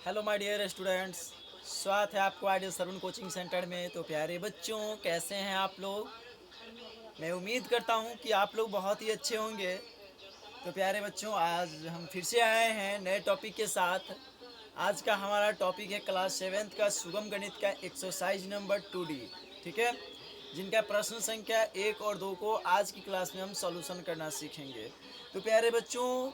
Hello my dear students, स्वागत है आपको आइडियल सर्वन कोचिंग सेंटर में। तो प्यारे बच्चों, कैसे हैं आप लोग? मैं उम्मीद करता हूं कि आप लोग बहुत ही अच्छे होंगे। तो प्यारे बच्चों, आज हम फिर से आए हैं नए टॉपिक के साथ। आज का हमारा टॉपिक है क्लास 7th का सुगम गणित का एक्सरसाइज नंबर 2D। ठीक है, जिनका प्रश्न संख्या 1 और 2 को आज की क्लास में हम सॉल्यूशन करना सीखेंगे। तो प्यारे बच्चों,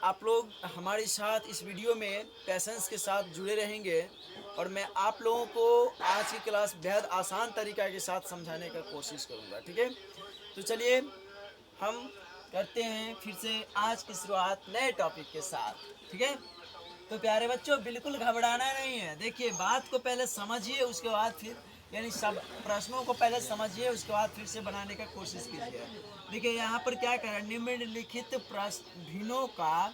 आप लोग हमारे साथ इस वीडियो में पैसेंस के साथ जुड़े रहेंगे और मैं आप लोगों को आज की क्लास बेहद आसान तरीका के साथ समझाने का कोशिश करूंगा। ठीक है, तो चलिए हम करते हैं फिर से आज की शुरुआत नए टॉपिक के साथ। ठीक है, तो प्यारे बच्चों, बिल्कुल घबराना नहीं है। देखिए, बात को पहले समझिए, उसके बाद फिर यानी सब प्रश्नों को पहले समझिए, उसके बाद फिर से बनाने का कोशिश कीजिए। देखिए यहाँ पर क्या करें, निम्नलिखित प्रश्न भिन्नों का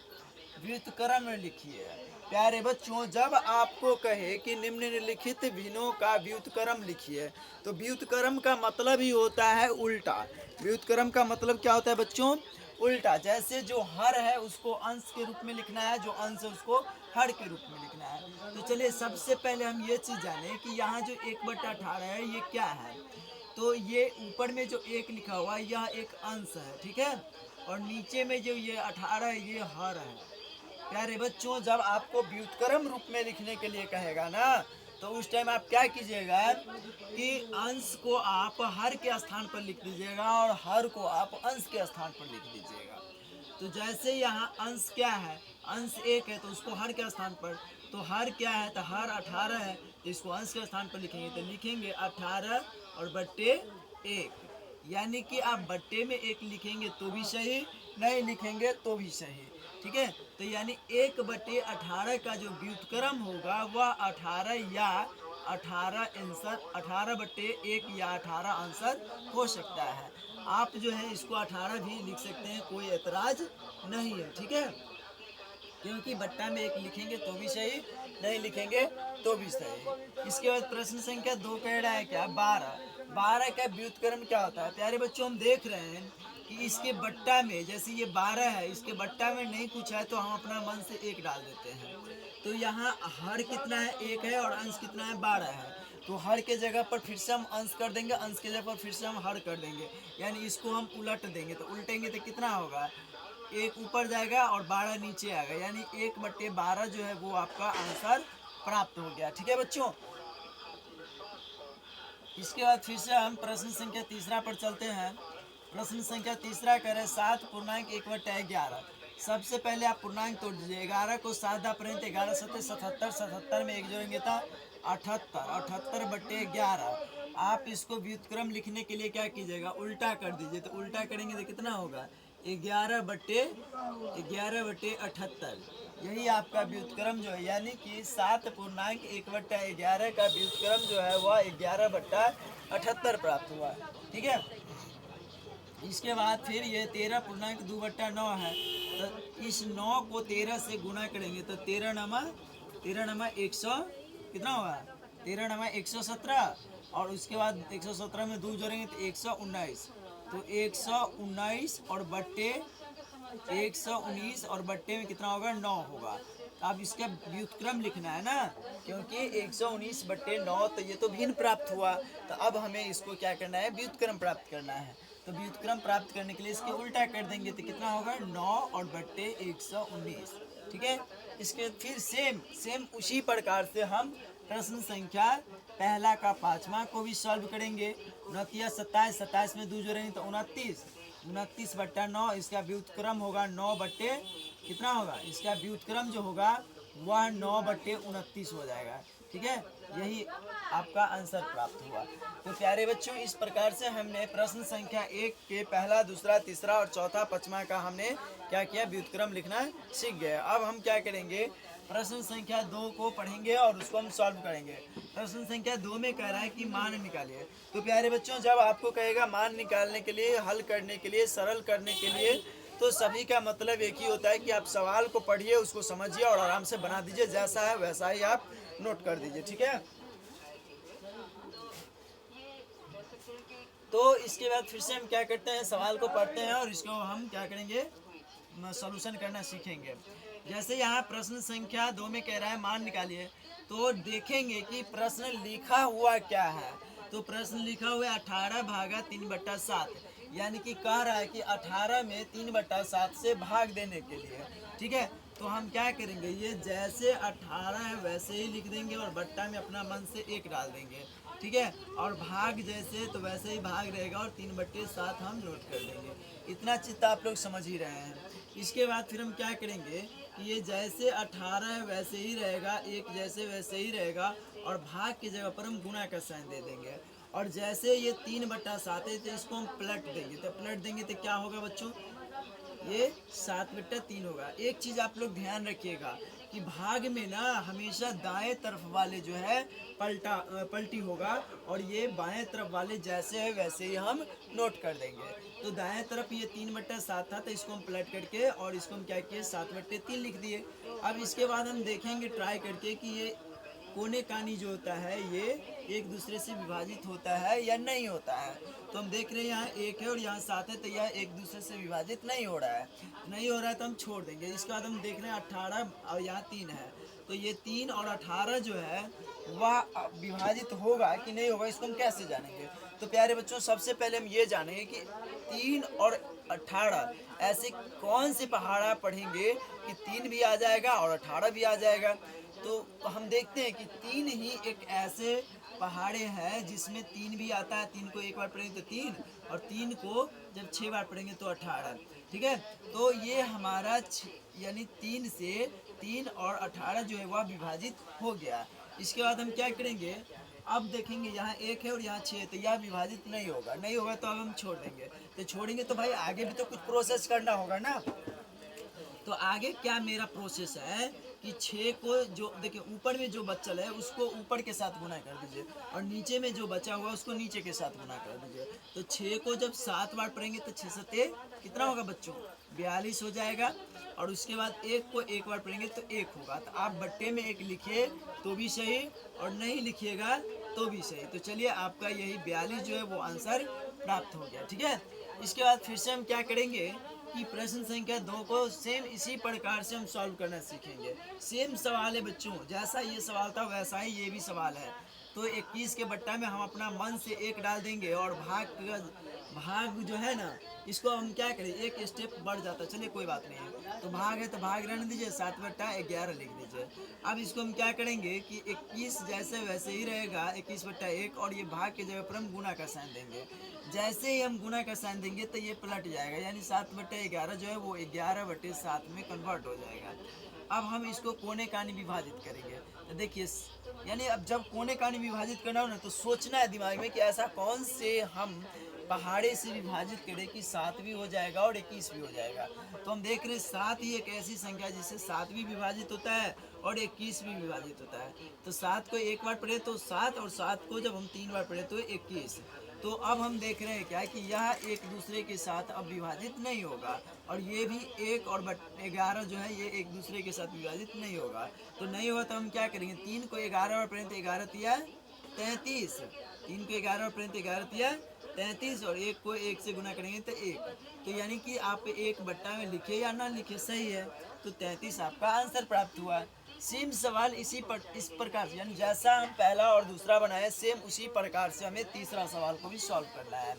व्युत्क्रम लिखिए। प्यारे बच्चों, जब आपको कहे कि निम्नलिखित भिन्नों का व्युत्क्रम लिखिए, तो व्युत्क्रम का मतलब ही होता है उल्टा। व्युत्क्रम का मतलब क्या होता है बच्चों? उल्टा। जैसे जो हर है उसको अंश के रूप में लिखना है, जो अंश है उसको हर के रूप में लिखना है। तो चलिए सबसे पहले हम ये चीज़ जाने कि यहाँ जो 1/18 है ये क्या है। तो ये ऊपर में जो 1 लिखा हुआ है यह एक अंश है, ठीक है, और नीचे में जो ये 18 है ये हर है। प्यारे बच्चों, जब आपको व्युत्क्रम रूप में लिखने के लिए कहेगा ना, तो उस टाइम आप क्या कीजिएगा कि अंश को आप हर के स्थान पर लिख दीजिएगा और हर को आप अंश के स्थान पर लिख दीजिएगा। तो जैसे यहाँ अंश क्या है, अंश 1 है तो उसको हर के स्थान पर, तो हर क्या है तो हर 18 है, तो इसको अंश के स्थान पर लिखेंगे तो लिखेंगे 18 और बट्टे 1। यानी कि आप बट्टे में 1 लिखेंगे तो भी सही, नहीं लिखेंगे तो भी सही। ठीक है, तो यानी 1/18 का जो व्युत्क्रम होगा वह 18 या 18 आंसर, 18/1 या 18 आंसर हो सकता है। आप जो है इसको 18 भी लिख सकते हैं, कोई एतराज नहीं है। ठीक है, क्योंकि बट्टा में 1 लिखेंगे तो भी सही, नहीं लिखेंगे तो भी सही। इसके बाद प्रश्न संख्या 2 कह रहा है क्या, 12 का व्युत्क्रम क्या होता है। प्यारे बच्चों, हम देख रहे हैं कि इसके बट्टा में, जैसे ये 12 है, इसके बट्टा में नहीं कुछ है तो हम अपना मन से 1 डाल देते हैं। तो यहाँ हर कितना है, 1 है, और अंश कितना है, 12 है। तो हर के जगह पर फिर से हम अंश कर देंगे, अंश के जगह पर फिर से हम हर कर देंगे, यानी इसको हम उलट देंगे। तो उल्टेंगे तो कितना होगा, 1 ऊपर जाएगा और 12 नीचे आएगा, यानी 1/12 जो है वो आपका आंसर प्राप्त हो गया। ठीक है बच्चों, इसके बाद फिर से हम प्रश्न संख्या तीसरा पर चलते हैं। प्रश्न संख्या तीसरा करें 7.1/11। सबसे पहले आप पूर्णांक तोड़ दीजिए। 11 को 7 दा पर्यंत 11 सत्ते 77, 77 में 1 जोड़ेंगे तो 78, 78/11। आप इसको व्युत्क्रम लिखने के लिए क्या कीजिएगा, उल्टा कर दीजिए। तो उल्टा करेंगे तो कितना होगा, 11/78। यही आपका व्युत्क्रम जो है, यानी कि 7.1/11 का व्युत्क्रम जो है वह 11/78 प्राप्त हुआ। ठीक है, इसके बाद फिर ये 13.2/9 है। तो इस 9 को 13 से गुना करेंगे तो 13 नमा 100 कितना होगा, 13 नमा 117, और उसके बाद 117 में 2 जोड़ेंगे तो 119। तो 119 और बट्टे 119 और बट्टे में कितना होगा, 9 होगा। तो अब इसका व्युत्क्रम लिखना है ना, क्योंकि 119/9 तो ये तो भिन्न प्राप्त हुआ। तो अब हमें इसको क्या करना है, व्युत्क्रम प्राप्त करना है। तो व्युत्क्रम प्राप्त करने के लिए इसके उल्टा कर देंगे तो कितना होगा, 9 और बट्टे 119। ठीक है, इसके फिर सेम उसी प्रकार से हम प्रश्न संख्या पहला का 5वां को भी सॉल्व करेंगे। 29 27, 27 में 2 जोड़ेंगे तो 29, 29/9। इसका व्युत्क्रम होगा 9 बट्टे कितना होगा, इसका व्युत्क्रम जो होगा वह 9/29 हो जाएगा। ठीक है, यही आपका आंसर प्राप्त हुआ। तो प्यारे बच्चों, इस प्रकार से हमने प्रश्न संख्या 1 के पहला, दूसरा, तीसरा और चौथा, 5वां का हमने क्या किया, व्युत्क्रम लिखना सीख गए। अब हम क्या करेंगे, प्रश्न संख्या 2 को पढ़ेंगे और उसको हम सॉल्व करेंगे। प्रश्न संख्या 2 में कह रहा है कि मान निकालिए। तो प्यारे बच्चों, जब आपको कहेगा मान निकालने के लिए, हल करने के लिए, सरल करने के लिए, तो सभी का मतलब एक ही होता है कि आप सवाल को पढ़िए, उसको समझिए और आराम से बना दीजिए। जैसा है वैसा ही आप नोट कर दीजिए। ठीक है, तो इसके बाद फिर से हम क्या करते हैं, सवाल को पढ़ते हैं और इसको हम क्या करेंगे, सॉल्यूशन करना सीखेंगे। जैसे यहाँ प्रश्न संख्या 2 में कह रहा है मान निकालिए, तो देखेंगे कि प्रश्न लिखा हुआ क्या है। तो प्रश्न लिखा हुआ है 18 भागा 3/7, यानी कि कह रहा है कि 18 में 3/7 से भाग देने के लिए। ठीक है, तो हम क्या करेंगे, ये जैसे 18 है वैसे ही लिख देंगे और बट्टा में अपना मन से 1 डाल देंगे। ठीक है, और भाग जैसे तो वैसे ही भाग रहेगा और 3/7 हम नोट कर देंगे। इतना चीज आप लोग समझ ही रहे हैं। इसके बाद फिर हम क्या करेंगे कि ये जैसे 18 है वैसे ही रहेगा, 1 जैसे वैसे ही रहेगा और भाग की जगह पर हम गुना का साइन दे देंगे। और जैसे ये 3/7 है तो इसको हम पलट देंगे, तो पलट देंगे तो क्या होगा बच्चों, ये 7/3 होगा। एक चीज आप लोग ध्यान रखिएगा कि भाग में ना हमेशा दाएं तरफ वाले जो है पलटी होगा और ये बाएं तरफ वाले जैसे है वैसे ही हम नोट कर देंगे। तो दाएं तरफ ये 3/7 था तो इसको हम पलट करके और इसको हम क्या किए 7/3 लिख दिए। अब इसके बाद हम देखेंगे ट्राई करके कि ये कोने कानी जो होता है ये एक दूसरे से विभाजित होता है या नहीं होता है। तो हम देख रहे हैं यहाँ 1 है और यहाँ 7 है, तो यह एक दूसरे से विभाजित नहीं हो रहा है। नहीं हो रहा है तो हम छोड़ देंगे। इसके बाद हम देख रहे हैं 18 और यहाँ 3 है, तो ये 3 और 18 जो है वह विभाजित होगा कि नहीं होगा, इसको हम कैसे जानेंगे। तो प्यारे बच्चों, सबसे पहले हम ये जानेंगे कि 3 और 18 ऐसे कौन से पहाड़ा पढ़ेंगे कि 3 भी आ जाएगा और 18 भी आ जाएगा। तो हम देखते हैं कि 3 ही एक ऐसे पहाड़े हैं जिसमें 3 भी आता है। 3 को एक बार पढ़ेंगे तो 3 और 3 को जब 6 बार पढ़ेंगे तो 18। ठीक है, तो ये हमारा यानी 3 से 3 और 18 जो है वह विभाजित हो गया। इसके बाद हम क्या करेंगे, अब देखेंगे यहाँ 1 है और यहाँ 6 है, तो यह विभाजित नहीं होगा। नहीं होगा तो अब हम छोड़ देंगे। तो छोड़ेंगे तो भाई आगे भी तो कुछ प्रोसेस करना होगा ना। तो आगे क्या मेरा प्रोसेस है कि 6 को जो देखिए ऊपर में जो बचल है उसको ऊपर के साथ गुना कर दीजिए और नीचे में जो बचा हुआ उसको नीचे के साथ गुना कर दीजिए। तो 6 को जब 7 बार पढ़ेंगे तो 6 7 कितना होगा बच्चों, 42 हो जाएगा। और उसके बाद 1 को एक बार पढ़ेंगे तो 1 होगा। तो आप बट्टे में 1 लिखिए तो भी सही और नहीं लिखिएगा तो भी सही। तो चलिए आपका यही 42 जो है वो आंसर प्राप्त हो गया। ठीक है, इसके बाद फिर से हम क्या करेंगे कि प्रश्न संख्या 2 को सेम इसी प्रकार से हम सॉल्व करना सीखेंगे। सेम सवाल है बच्चों, जैसा ये सवाल था वैसा ही ये भी सवाल है। तो 21 के बट्टा में हम अपना मन से 1 डाल देंगे और भाग जो है ना इसको हम क्या करें, एक स्टेप बढ़ जाता है। चलिए कोई बात नहीं है, तो भाग है तो भाग रहने दीजिए, 7/11 लिख दीजिए। अब इसको हम क्या करेंगे कि 21 जैसे वैसे ही रहेगा 21/1 और ये भाग की जगह पर हम गुना का साइन देंगे। जैसे ही हम गुना का साइन देंगे तो ये पलट जाएगा, यानी 7/11 जो है वो 11/7 में कन्वर्ट हो जाएगा। अब हम इसको कोने कानी विभाजित करेंगे। तो देखिए, यानी अब जब कोने कानी विभाजित करना हो ना तो सोचना है दिमाग में कि ऐसा कौन से हम पहाड़े से विभाजित करें कि 7 भी हो जाएगा और 21 भी हो जाएगा। तो हम देख रहे हैं 7 ही एक ऐसी संख्या जिससे 7 भी विभाजित होता है और 21 भी विभाजित होता है। तो 7 को एक बार पढ़े तो 7 और 7 को जब हम 3 बार पढ़े तो 21। तो अब हम देख रहे हैं क्या कि यह एक दूसरे के साथ अब विभाजित नहीं होगा और ये भी 1 और 11 जो है ये एक दूसरे के साथ विभाजित नहीं होगा। तो नहीं होगा तो हम क्या करेंगे, 3 को 11 बार पढ़ें तो 11 तिया 33, 3 को 11 बार पढ़ें तो 11 तिया 33 और 1 को 1 से गुना करेंगे तो 1। तो यानी कि आप 1 बट्टा में लिखे या ना लिखे सही है, तो 33 आपका आंसर प्राप्त हुआ। सेम सवाल इस प्रकार से, यानी जैसा हम पहला और दूसरा बनाए सेम उसी प्रकार से हमें तीसरा सवाल को भी सॉल्व करना है।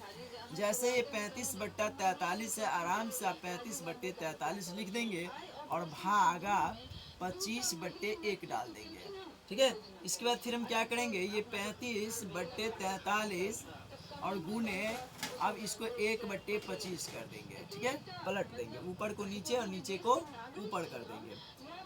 जैसे ये 35/43 है, आराम से आप 35/43 लिख देंगे और भागा 25/1 डाल देंगे। ठीक है, इसके बाद फिर हम क्या करेंगे, ये 35/43 और गुने अब इसको 1/25 कर देंगे। ठीक है, पलट देंगे, ऊपर को नीचे और नीचे को ऊपर कर देंगे।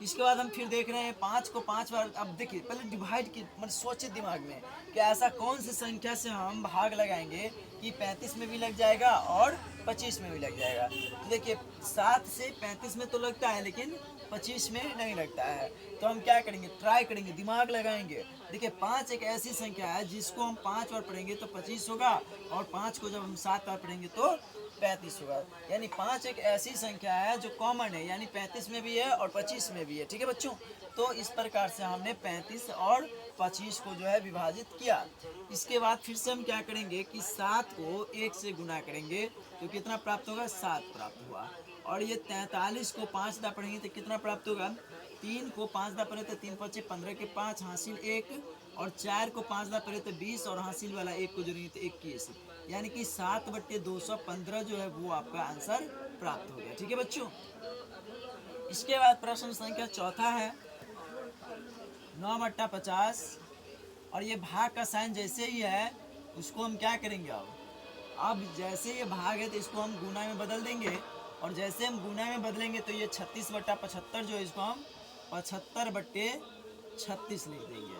इसके बाद हम फिर देख रहे हैं 5 को 5 बार। अब देखिए पहले डिवाइड की मतलब सोचे दिमाग में कि ऐसा कौन सी संख्या से हम भाग लगाएंगे कि 35 में भी लग जाएगा और 25 में भी लग जाएगा। तो देखिए 7 से 35 में तो लगता है लेकिन 25 में नहीं लगता है। तो हम क्या करेंगे, ट्राई करेंगे, दिमाग लगाएंगे। देखिए 5 एक ऐसी संख्या है जिसको हम 5 बार पढ़ेंगे तो 25 होगा और 5 को जब हम 7 बार पढ़ेंगे तो 35 होगा। यानी 5 एक ऐसी संख्या है जो कॉमन है, यानी 35 में भी है और 25 में भी है। ठीक है बच्चों, तो इस प्रकार से हमने 35 और 25 को जो है विभाजित किया। इसके बाद फिर से हम क्या करेंगे कि 7 को 1 से गुना करेंगे तो कितना प्राप्त होगा, 7 प्राप्त हुआ। और ये 43 को 5 दा पढ़ेंगे तो कितना प्राप्त होगा, 3 को 5 दा पढ़े तो 3 5 15 के 5 हासिल 1, और 4 को 5 दा पढ़े तो 20 और हासिल वाला 1 को जोड़ेंगे तो 21। यानी कि 7/215 जो है वो आपका आंसर प्राप्त हो गया। ठीक है बच्चों, इसके बाद प्रश्न संख्या चौथा है 9/50। और ये भाग का साइन जैसे ही है उसको हम क्या करेंगे, अब जैसे ये भाग है तो इसको हम गुना में बदल देंगे, और जैसे हम गुना में बदलेंगे तो ये 36/75 जो है इसको हम 75/36 लिख देंगे,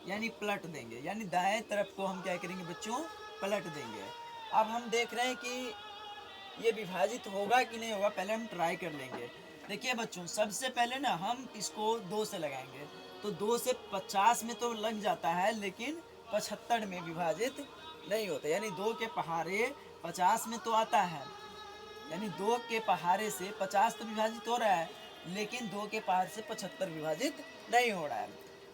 यानी पलट देंगे, यानी दाएं तरफ को हम क्या करेंगे बच्चों, पलट देंगे। अब हम देख रहे हैं कि ये विभाजित होगा कि नहीं होगा, पहले हम ट्राई कर लेंगे। देखिए बच्चों, सबसे पहले ना हम इसको 2 से लगाएंगे, तो 2 से 50 में तो लग जाता है, लेकिन 75 में विभाजित नहीं होता। यानी 2 के पहाड़े 50 में तो आता है, यानी 2 के पहाड़े से 50 तो विभाजित हो रहा है, लेकिन 2 के पहाड़े से 75 विभाजित नहीं हो रहा है।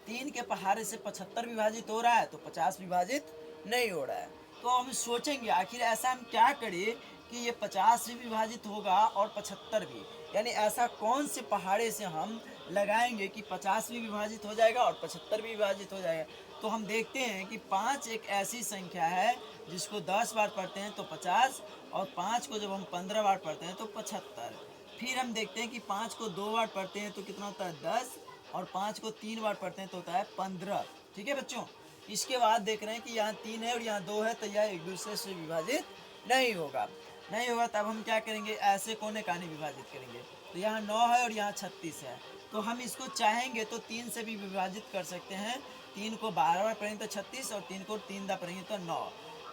3 के पहाड़े से 75 विभाजित हो रहा है तो 50 विभाजित नहीं हो रहा है। तो हम सोचेंगे आखिर ऐसा हम क्या करें कि ये 50 भी विभाजित होगा और 75 भी, यानी ऐसा कौन से पहाड़े से हम लगाएंगे कि 50 भी विभाजित हो जाएगा और 75 भी विभाजित हो जाएगा। तो हम देखते हैं कि 5 एक ऐसी संख्या है जिसको 10 बार पढ़ते हैं तो 50, और 5 को जब हम 15 बार पढ़ते हैं तो 75। फिर हम देखते हैं कि 5 को 2 बार पढ़ते हैं तो कितना होता है, 10, और 5 को 3 बार पढ़ते हैं तो होता है 15। ठीक है बच्चों, इसके बाद देख रहे हैं कि यहाँ 3 है और यहाँ 2 है, तो यह एक दूसरे से विभाजित नहीं होगा। तब हम क्या करेंगे, ऐसे कोने कानी विभाजित करेंगे। तो यहाँ 9 है और यहाँ 36 है, तो हम इसको चाहेंगे तो 3 से भी विभाजित कर सकते हैं। 3 को 12 बार पढ़ेंगे तो 36, और 3 को 3 दा पढ़ेंगे तो 9।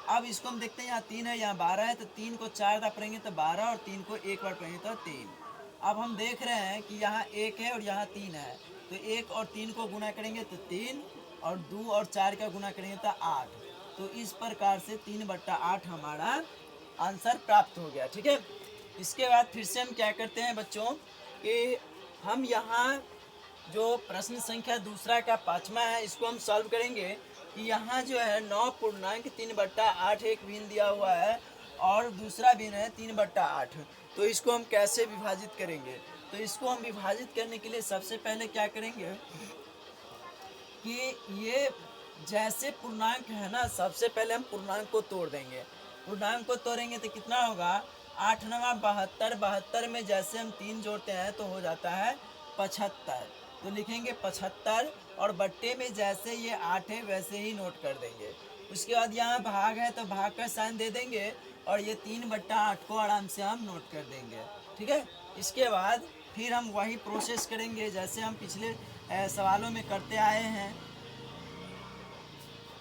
अब इसको हम देखते हैं, यहाँ 3 है यहाँ 12 है, तो 3 को 4 दा पढ़ेंगे तो 12, और 3 को 1 बार पढ़ेंगे तो 3। अब हम देख रहे हैं कि यहाँ 1 है और यहाँ 3 है, तो 1 और 3 को गुना करेंगे तो 3, और 2 और 4 का गुना करेंगे तो 8। तो इस प्रकार से 3/8 हमारा आंसर प्राप्त हो गया। ठीक है, इसके बाद फिर से हम क्या करते हैं बच्चों कि हम यहाँ जो प्रश्न संख्या दूसरा का 5वां है इसको हम सॉल्व करेंगे कि यहाँ जो है 9.3/8 एक भिन्न दिया हुआ है और दूसरा भिन्न है 3/8। तो इसको हम कैसे विभाजित करेंगे, तो इसको हम विभाजित करने के लिए सबसे पहले क्या करेंगे कि ये जैसे पूर्णांक है ना, सबसे पहले हम पूर्णांक को तोड़ देंगे। पूर्णांक को तोड़ेंगे तो कितना होगा, 8 9 72, 72 में जैसे हम 3 जोड़ते हैं तो हो जाता है 75। तो लिखेंगे 75, और बट्टे में जैसे ये 8 है वैसे ही नोट कर देंगे। उसके बाद यहाँ भाग है तो भाग का साइन दे देंगे, और ये 3/8 को आराम से हम नोट कर देंगे। ठीक है, इसके बाद फिर हम वही प्रोसेस करेंगे जैसे हम पिछले सवालों में करते आए हैं।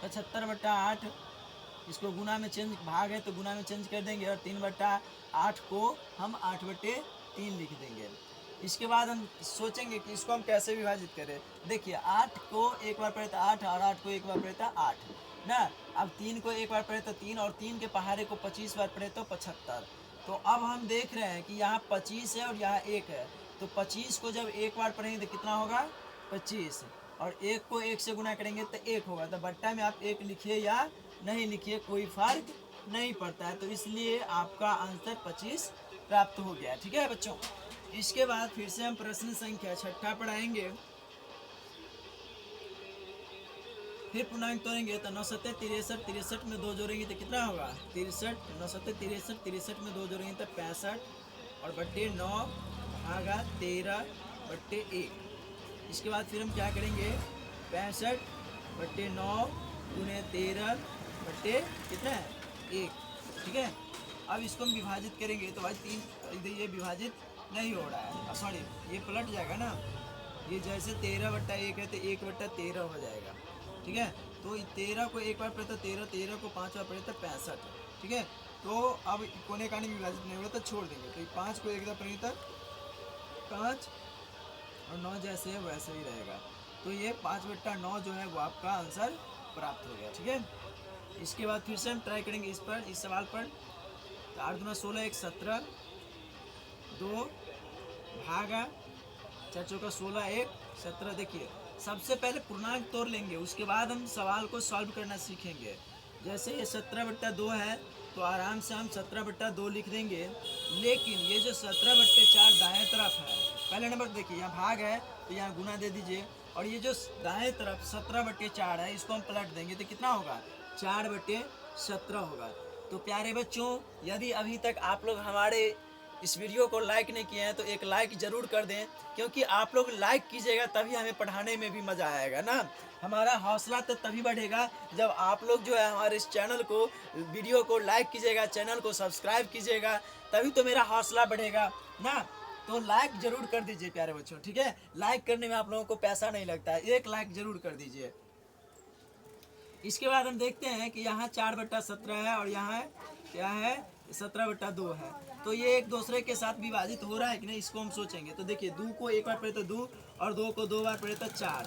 75/8 इसको गुना में चेंज, भाग है तो गुना में चेंज कर देंगे, और 3/8 को हम 8/3 लिख देंगे। इसके बाद हम सोचेंगे कि इसको हम कैसे विभाजित करें। देखिए 8 को एक बार पढ़े तो 8, और 8 को एक बार पढ़े तो 8 ना। अब 3 को एक बार पढ़े तो 3, और 3 के पहाड़े को 25 बार पढ़े तो 75। तो अब हम देख रहे हैं कि यहाँ 25 है और यहाँ 1 है, तो 25 को जब एक बार पढ़ेंगे तो कितना होगा, 25, और 1 को 1 से गुना करेंगे तो 1 होगा। तो बट्टा में आप 1 लिखिए या नहीं लिखिए कोई फर्क नहीं पड़ता है, तो इसलिए आपका आंसर 25 प्राप्त हो गया। ठीक है बच्चों, इसके बाद फिर से हम प्रश्न संख्या 6 पढ़ाएंगे। फिर पूर्णांक तोड़ेंगे तो 9 7 63, 63 में 2 जोड़ेंगे तो कितना होगा, 63, 9 7 63, 63 में 2 जोड़ेंगे तो 65, और बट्टे 9 भागा 13/1। इसके बाद फिर हम क्या करेंगे, 65/9 गुने 13 कितना है, 1। ठीक है, अब इसको हम विभाजित करेंगे तो भाई 3 ये विभाजित नहीं हो रहा है, सॉरी ये पलट जाएगा ना, ये जैसे 13/1 है तो 1/13 हो जाएगा। ठीक है, तो 13 को एक बार पढ़े तो 13, 13 को 5 बार पढ़े तो 65। ठीक है, तो अब कोने कानी विभाजित नहीं होगा तो छोड़ देंगे, तो 5 को एक बार पढ़े तो 5, और 9 जैसे है वैसे ही रहेगा। तो ये 5/9 जो है वो आपका आंसर प्राप्त हो गया। ठीक है, इसके बाद फिर से हम ट्राई करेंगे इस सवाल पर तो 8 दूना 16, 1 17, 2 भागा 4 चौका 16, 1 17। देखिए सबसे पहले पूर्णांक तोड़ लेंगे, उसके बाद हम सवाल को सॉल्व करना सीखेंगे। जैसे ये 17/2 है तो आराम से हम 17/2 लिख देंगे। लेकिन ये जो 17/4 दाएं तरफ है, पहले नंबर देखिए यहाँ भाग है तो यहाँ गुना दे दीजिए, और ये जो दाएं तरफ 17/4 है इसको हम पलट देंगे तो कितना होगा 4/17 होगा। तो प्यारे बच्चों, यदि अभी तक आप लोग हमारे इस वीडियो को लाइक नहीं किए हैं तो एक लाइक ज़रूर कर दें, क्योंकि आप लोग लाइक कीजिएगा तभी हमें पढ़ाने में भी मज़ा आएगा ना। हमारा हौसला तो तभी बढ़ेगा जब आप लोग जो है हमारे इस चैनल को, वीडियो को लाइक कीजिएगा, चैनल को सब्सक्राइब कीजिएगा, तभी तो मेरा हौसला बढ़ेगा ना। तो लाइक ज़रूर कर दीजिए प्यारे बच्चों, ठीक है। लाइक करने में आप लोगों को पैसा नहीं लगता है, एक लाइक ज़रूर कर दीजिए। इसके बाद हम देखते हैं कि यहाँ 4/17 है और यहाँ क्या है 17/2 है, तो ये एक दूसरे के साथ विभाजित हो रहा है कि नहीं, इसको हम सोचेंगे। तो देखिए 2 को एक बार पढ़े तो 2 और 2 को 2 बार पढ़े तो 4,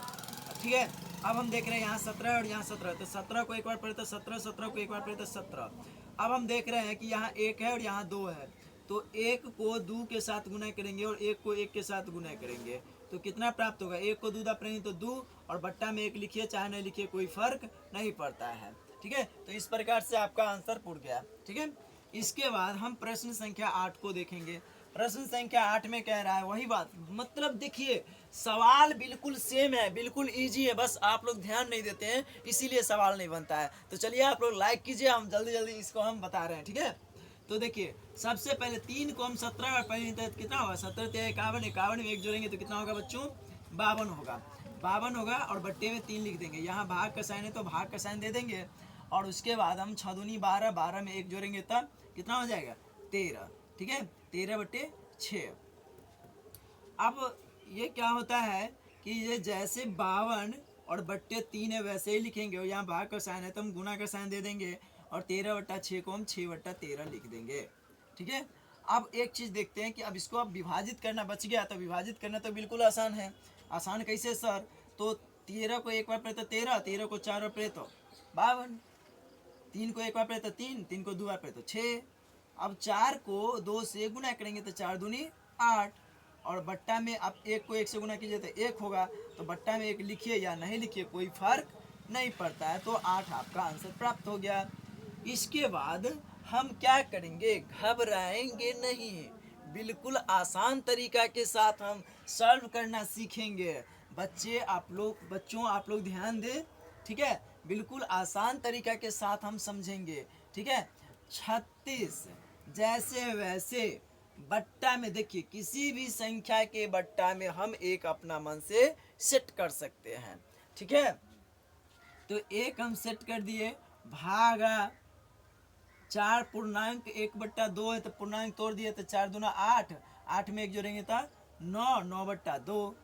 ठीक है। अब हम देख रहे हैं यहाँ 17 और यहाँ 17, तो 17 को एक बार पढ़े तो 17, 17 को एक बार पढ़े तो 17। अब हम देख रहे हैं कि यहाँ 1 है और यहाँ 2 है, तो 1 को 2 के साथ गुना करेंगे और 1 को 1 के साथ गुना करेंगे तो कितना प्राप्त होगा, 1 को 2 दा पढ़ेंगे तो 2 और बट्टा में 1 लिखिए चाहे नहीं लिखिए कोई फर्क नहीं पड़ता है, ठीक है। तो इस प्रकार से आपका आंसर पूछ गया, ठीक है। इसके बाद हम प्रश्न संख्या 8 को देखेंगे। प्रश्न संख्या 8 में कह रहा है वही बात, मतलब देखिए सवाल बिल्कुल सेम है, बिल्कुल इजी है, बस आप लोग ध्यान नहीं देते हैं इसीलिए सवाल नहीं बनता है। तो चलिए आप लोग लाइक कीजिए, हम जल्दी जल्दी इसको हम बता रहे हैं, ठीक है। तो देखिए सबसे पहले 3 को हम 17 बार पढ़ेंगे तो कितना होगा, 17 × 51, 51 में 1 जोड़ेंगे तो कितना होगा बच्चों 52 होगा, 52 होगा और बट्टे में 3 लिख देंगे। यहाँ भाग का साइन है तो भाग का साइन दे देंगे, और उसके बाद हम 6 दूनी 12, 12 में 1 जोड़ेंगे तब कितना हो जाएगा 13, ठीक है, 13/6। अब ये क्या होता है कि ये जैसे 52 और बट्टे 3 है वैसे ही लिखेंगे, और यहाँ भाग का साइन है तो हम गुना का साइन दे देंगे, और 13/6 को हम 6/13 लिख देंगे, ठीक है। अब एक चीज़ देखते हैं कि अब इसको अब विभाजित करना बच गया, तो विभाजित करना तो बिल्कुल आसान है। आसान कैसे सर, तो 13 को एक बार पढ़े तो 13, 13 को 4 बार पढ़े तो 52, 3 को एक बार पढ़े तो 3, 3 को 2 बार पढ़े तो 6। अब 4 को 2 से गुना करेंगे तो 4 दूनी 8, और बट्टा में अब 1 को 1 से गुना कीजिए तो 1 होगा, तो बट्टा में 1 लिखिए या नहीं लिखिए कोई फर्क नहीं पड़ता है, तो 8 आपका आंसर प्राप्त हो गया। इसके बाद हम क्या करेंगे, घबराएंगे नहीं, बिल्कुल आसान तरीका के साथ हम सॉल्व करना सीखेंगे। बच्चों आप लोग ध्यान दें, ठीक है, बिल्कुल आसान तरीका के साथ हम समझेंगे, ठीक है। 36 जैसे वैसे बट्टा में देखिए किसी भी संख्या के बट्टा में हम एक अपना मन से सेट कर सकते हैं, ठीक है। तो एक हम सेट कर दिए, भागा 4 पूर्णांक 1/2 है तो पूर्णांक तोड़ दिए तो 4 दूना 8, 8 में 1 जोड़ेंगे तो 9, 9/2।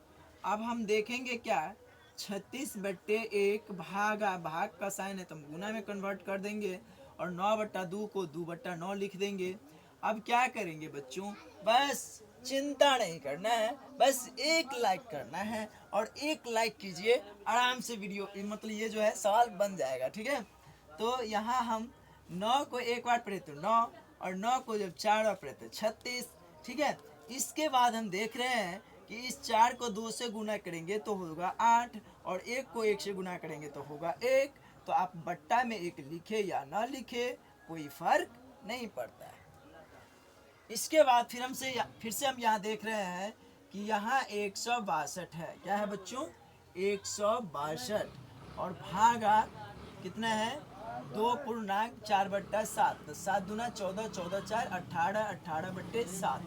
अब हम देखेंगे क्या 36/1 भागा, भाग का साइन है तो हम गुना में कन्वर्ट कर देंगे, और 9/2 को 2/9 लिख देंगे। अब क्या करेंगे बच्चों, बस चिंता नहीं करना है, बस एक लाइक करना है, और एक लाइक कीजिए आराम से वीडियो मतलब ये जो है सवाल बन जाएगा, ठीक है। तो यहाँ हम 9 को एक बार पढ़े तो 9, और 9 को जब 4 बार पढ़े तो 36, ठीक है। इसके बाद हम देख रहे हैं कि इस 4 को 2 से गुना करेंगे तो होगा 8, और 1 को 1 से गुना करेंगे तो होगा 1। तो आप बट्टा में 1 लिखे या ना लिखे कोई फर्क नहीं पड़ता है। इसके बाद फिर से हम यहाँ देख रहे हैं कि यहाँ 162 है, क्या है बच्चों 162, और भागा कितना है 2 पूर्णांक 4/7, तो 7 दूना 14, 14 4 18, 18/7,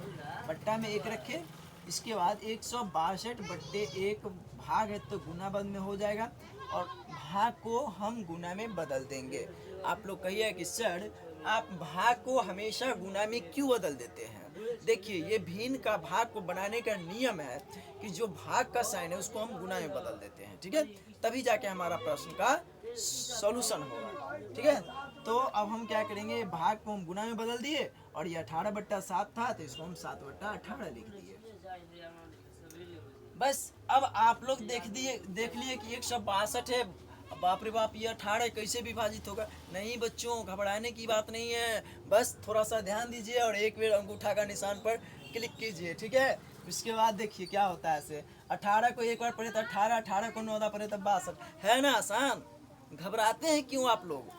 बट्टा में 1 रखे। इसके बाद 162/1 भाग है तो गुना बद में हो जाएगा, और भाग को हम गुना में बदल देंगे। आप लोग कहिए कि सर आप भाग को हमेशा गुना में क्यों बदल देते हैं। देखिए ये भिन्न का भाग को बनाने का नियम है कि जो भाग का साइन है उसको हम गुना में बदल देते हैं, ठीक है, तभी जाके हमारा प्रश्न का सॉल्यूशन होगा, ठीक है। तो अब हम क्या करेंगे, भाग को हम गुना में बदल दिए, और ये 18/7 था तो इसको हम 7/18 लिख दिए। बस अब आप लोग देख लिए कि 162 है, अब बाप रे बाप, ये 18 कैसे विभाजित होगा? नहीं बच्चों, घबराने की बात नहीं है, बस थोड़ा सा ध्यान दीजिए और एक बार अंगूठा का निशान पर क्लिक कीजिए, ठीक है। उसके बाद देखिए क्या होता है। ऐसे 18 को एक बार पढ़े तो 18, 18 को 9 पढ़े तो 62, है ना आसान? घबराते हैं क्यों आप लोग?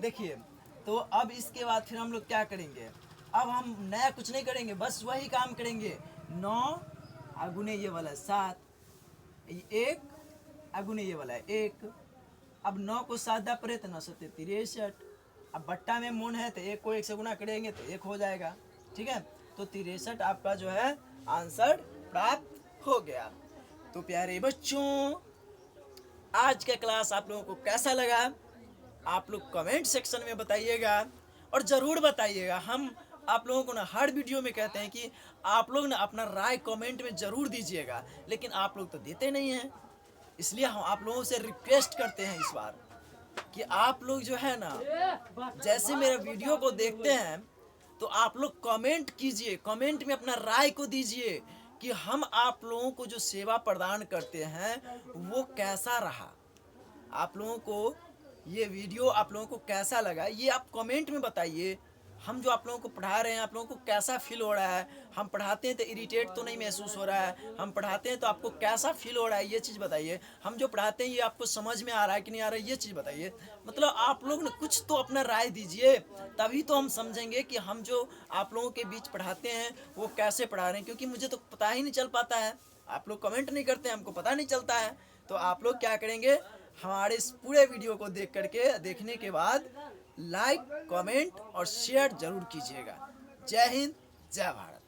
देखिए, तो अब इसके बाद फिर हम लोग क्या करेंगे? अब हम नया कुछ नहीं करेंगे, बस वही काम करेंगे। 9 अगुने ये वाला 7, 1 अगुने ये वाला 1। अब 9 को 7 दा पड़े तो 9 7 63। अब बट्टा में मून है तो 1 को 1 से गुना करेंगे तो 1 हो जाएगा, ठीक है। तो 63 आपका जो है आंसर प्राप्त हो गया। तो प्यारे बच्चों, आज का क्लास आप लोगों को कैसा लगा? आप लोग कमेंट सेक्शन में बताइएगा और ज़रूर बताइएगा। हम आप लोगों को ना हर वीडियो में कहते हैं कि आप लोग ना अपना राय कमेंट में ज़रूर दीजिएगा, लेकिन आप लोग तो देते नहीं हैं। इसलिए हम आप लोगों से रिक्वेस्ट करते हैं इस बार कि आप लोग जो है ना, जैसे मेरे वीडियो को देखते हैं तो आप लोग कमेंट कीजिए, कमेंट में अपना राय को दीजिए कि हम आप लोगों को जो सेवा प्रदान करते हैं वो कैसा रहा। आप लोगों को ये वीडियो आप लोगों को कैसा लगा, ये आप कमेंट में बताइए। हम जो आप लोगों को पढ़ा रहे हैं आप लोगों को कैसा फील हो रहा है? हम पढ़ाते हैं तो इरिटेट तो नहीं महसूस हो रहा है? हम पढ़ाते हैं तो आपको कैसा फील हो रहा है, ये चीज़ बताइए। हम जो पढ़ाते हैं ये आपको समझ में आ रहा है कि नहीं आ रहा है, ये चीज़ बताइए। मतलब आप लोग ने कुछ तो अपना राय दीजिए, तभी तो हम समझेंगे कि हम जो आप लोगों के बीच पढ़ाते हैं वो कैसे पढ़ा रहे हैं। क्योंकि मुझे तो पता ही नहीं चल पाता है, आप लोग कमेंट नहीं करते, हमको पता नहीं चलता है। तो आप लोग क्या करेंगे, हमारे इस पूरे वीडियो को देखने के बाद लाइक, कमेंट और शेयर जरूर कीजिएगा। जय हिंद, जय भारत।